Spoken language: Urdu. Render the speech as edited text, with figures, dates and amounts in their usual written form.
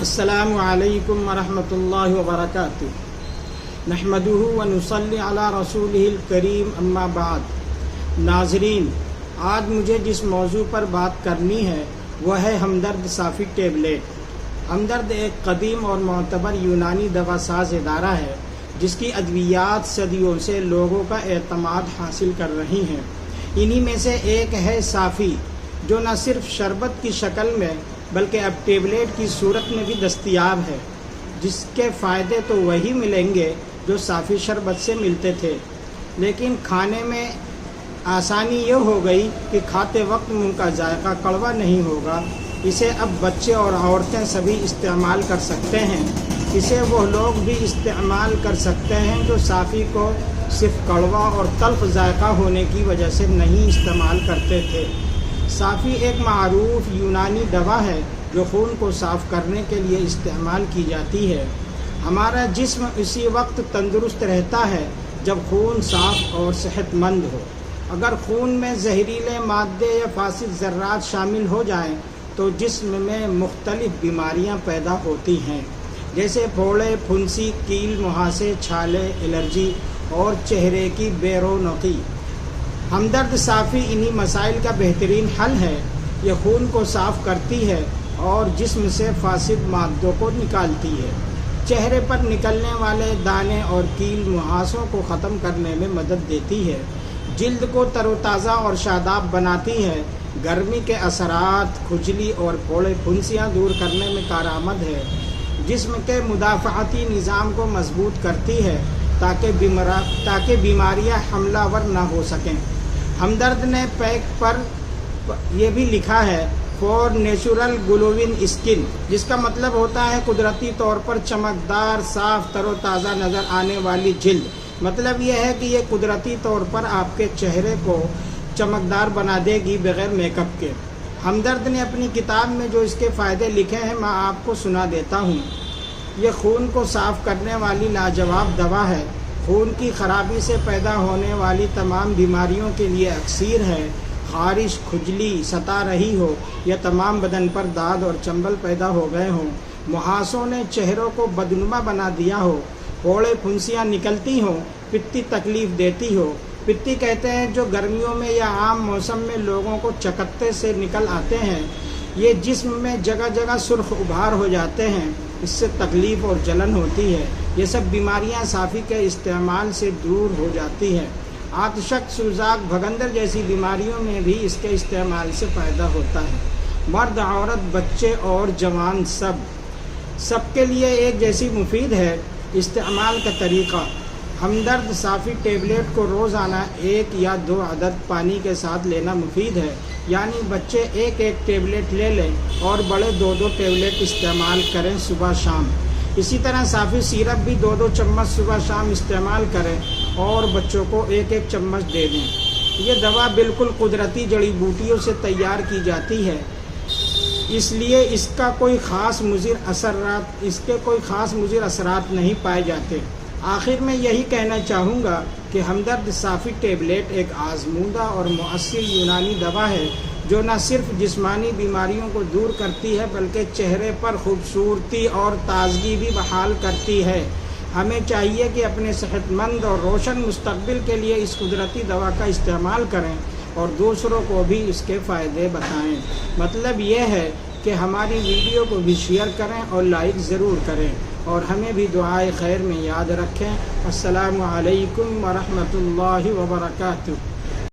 السلام علیکم ورحمۃ اللہ وبرکاتہ۔ نحمدہ ونصلی علی رسولہ الکریم، اما بعد۔ ناظرین، آج مجھے جس موضوع پر بات کرنی ہے وہ ہے ہمدرد صافی ٹیبلیٹ۔ ہمدرد ایک قدیم اور معتبر یونانی دوا ساز ادارہ ہے جس کی ادویات صدیوں سے لوگوں کا اعتماد حاصل کر رہی ہیں۔ انہی میں سے ایک ہے صافی، جو نہ صرف شربت کی شکل میں بلکہ اب ٹیبلیٹ کی صورت میں بھی دستیاب ہے، جس کے فائدے تو وہی ملیں گے جو صافی شربت سے ملتے تھے، لیکن کھانے میں آسانی یہ ہو گئی کہ کھاتے وقت منہ کا ذائقہ کڑوا نہیں ہوگا۔ اسے اب بچے اور عورتیں سبھی استعمال کر سکتے ہیں۔ اسے وہ لوگ بھی استعمال کر سکتے ہیں جو صافی کو صرف کڑوا اور تلخ ذائقہ ہونے کی وجہ سے نہیں استعمال کرتے تھے۔ صافی ایک معروف یونانی دوا ہے جو خون کو صاف کرنے کے لیے استعمال کی جاتی ہے۔ ہمارا جسم اسی وقت تندرست رہتا ہے جب خون صاف اور صحت مند ہو۔ اگر خون میں زہریلے مادے یا فاسد ذرات شامل ہو جائیں تو جسم میں مختلف بیماریاں پیدا ہوتی ہیں، جیسے پھوڑے، پھنسی، کیل، مہاسے، چھالے، الرجی اور چہرے کی بے رونقی۔ ہمدرد صافی انہی مسائل کا بہترین حل ہے۔ یہ خون کو صاف کرتی ہے اور جسم سے فاسد مادوں کو نکالتی ہے۔ چہرے پر نکلنے والے دانے اور کیل مہاسوں کو ختم کرنے میں مدد دیتی ہے۔ جلد کو تر و تازہ اور شاداب بناتی ہے۔ گرمی کے اثرات، کھجلی اور پھوڑے پھنسیاں دور کرنے میں کارآمد ہے۔ جسم کے مدافعتی نظام کو مضبوط کرتی ہے تاکہ بیماریاں حملہ ور نہ ہو سکیں۔ ہمدرد نے پیک پر یہ بھی لکھا ہے فور نیچرل گلوئنگ اسکن، جس کا مطلب ہوتا ہے قدرتی طور پر چمکدار، صاف، تر و تازہ نظر آنے والی جلد۔ مطلب یہ ہے کہ یہ قدرتی طور پر آپ کے چہرے کو چمکدار بنا دے گی بغیر میک اپ کے۔ ہمدرد نے اپنی کتاب میں جو اس کے فائدے لکھے ہیں میں آپ کو سنا دیتا ہوں۔ یہ خون کو صاف کرنے والی لاجواب دوا ہے۔ خون کی خرابی سے پیدا ہونے والی تمام بیماریوں کے لیے اکسیر ہے۔ خارش، کھجلی ستا رہی ہو یا تمام بدن پر داد اور چنبل پیدا ہو گئے ہوں، مہاسوں نے چہروں کو بدنما بنا دیا ہو، پھوڑے پھنسیاں نکلتی ہوں، پتی تکلیف دیتی ہو۔ پتی کہتے ہیں جو گرمیوں میں یا عام موسم میں لوگوں کو چکتے سے نکل آتے ہیں۔ یہ جسم میں جگہ جگہ سرخ ابھار ہو جاتے ہیں، اس سے تکلیف اور جلن ہوتی ہے۔ یہ سب بیماریاں صافی کے استعمال سے دور ہو جاتی ہیں۔ آتشک، سوزاک، بھگندر جیسی بیماریوں میں بھی اس کے استعمال سے فائدہ ہوتا ہے۔ مرد، عورت، بچے اور جوان سب کے لیے ایک جیسی مفید ہے۔ استعمال کا طریقہ: ہمدرد صافی ٹیبلیٹ کو روزانہ 1 یا 2 عدد پانی کے ساتھ لینا مفید ہے، یعنی بچے 1 ٹیبلیٹ لے لیں اور بڑے 2 ٹیبلیٹ استعمال کریں صبح شام۔ اسی طرح صافی سیرپ بھی 2 چمچ صبح شام استعمال کریں اور بچوں کو 1 چمچ دے دیں۔ یہ دوا بالکل قدرتی جڑی بوٹیوں سے تیار کی جاتی ہے، اس لیے اس کے کوئی خاص مضر اثرات نہیں پائے جاتے۔ آخر میں یہی کہنا چاہوں گا کہ ہمدرد صافی ٹیبلیٹ ایک آزمودہ اور مؤثر یونانی دوا ہے جو نہ صرف جسمانی بیماریوں کو دور کرتی ہے بلکہ چہرے پر خوبصورتی اور تازگی بھی بحال کرتی ہے۔ ہمیں چاہیے کہ اپنے صحت مند اور روشن مستقبل کے لیے اس قدرتی دوا کا استعمال کریں اور دوسروں کو بھی اس کے فائدے بتائیں۔ مطلب یہ ہے کہ ہماری ویڈیو کو بھی شیئر کریں اور لائک ضرور کریں اور ہمیں بھی دعائے خیر میں یاد رکھیں۔ السلام علیکم ورحمۃ اللہ وبرکاتہ۔